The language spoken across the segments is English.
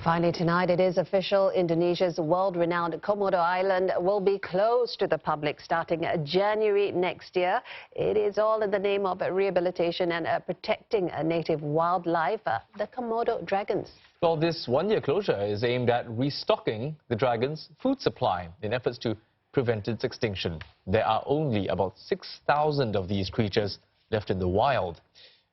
Finally tonight, it is official. Indonesia's world-renowned Komodo Island will be closed to the public starting January next year. It is all in the name of rehabilitation and protecting native wildlife, the Komodo dragons. Well, this one-year closure is aimed at restocking the dragon's food supply in efforts to prevent its extinction. There are only about 6,000 of these creatures left in the wild.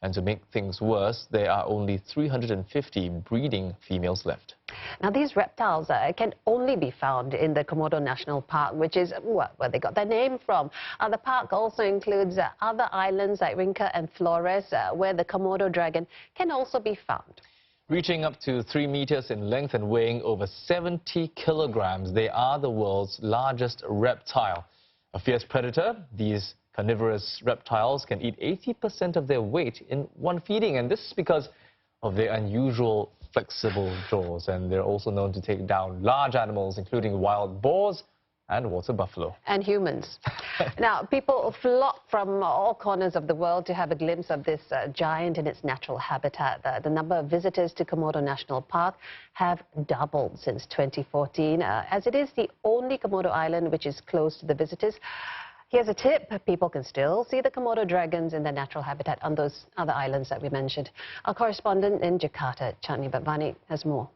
And to make things worse, there are only 350 breeding females left. Now, these reptiles can only be found in the Komodo National Park, which is where they got their name from. The park also includes other islands like Rinca and Flores, where the Komodo dragon can also be found. Reaching up to 3 meters in length and weighing over 70 kilograms, they are the world's largest reptile. A fierce predator, these carnivorous reptiles can eat 80% of their weight in one feeding, and this is because of their unusual flexible jaws. And they're also known to take down large animals, including wild boars and water buffalo. And humans. Now, people flock from all corners of the world to have a glimpse of this giant in its natural habitat. The number of visitors to Komodo National Park have doubled since 2014, as it is the only Komodo island which is closed to the visitors. Here's a tip. People can still see the Komodo dragons in their natural habitat on those other islands that we mentioned. Our correspondent in Jakarta, Chandni Batvani, has more.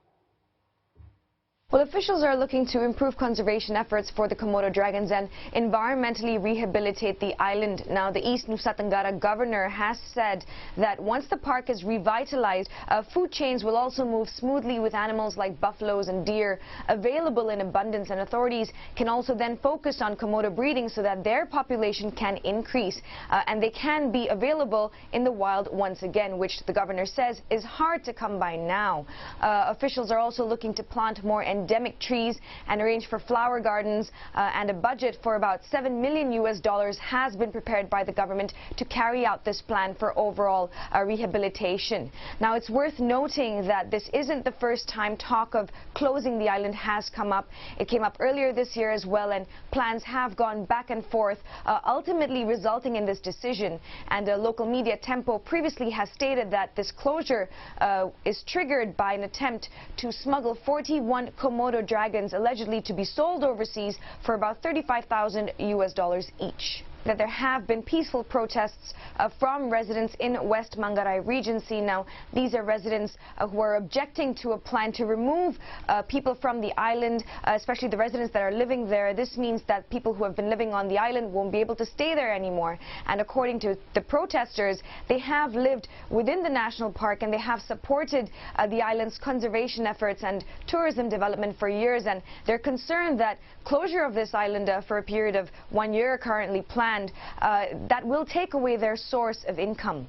Well, officials are looking to improve conservation efforts for the Komodo dragons and environmentally rehabilitate the island. Now, the East Nusa Tenggara governor has said that once the park is revitalized, food chains will also move smoothly with animals like buffaloes and deer available in abundance, and authorities can also then focus on Komodo breeding so that their population can increase and they can be available in the wild once again, which the governor says is hard to come by now. Officials are also looking to plant more endemic trees and arrange for flower gardens, and a budget for about $7 million has been prepared by the government to carry out this plan for overall rehabilitation. Now, it's worth noting that this isn't the first time talk of closing the island has come up. It came up earlier this year as well, and plans have gone back and forth, ultimately resulting in this decision. And local media Tempo previously has stated that this closure is triggered by an attempt to smuggle 41 Komodo dragons allegedly to be sold overseas for about $35,000 each. That there have been peaceful protests from residents in West Manggarai Regency. Now, these are residents who are objecting to a plan to remove people from the island, especially the residents that are living there. This means that people who have been living on the island won't be able to stay there anymore. And according to the protesters, they have lived within the national park and they have supported the island's conservation efforts and tourism development for years. And they're concerned that closure of this island for a period of 1 year currently planned, that will take away their source of income.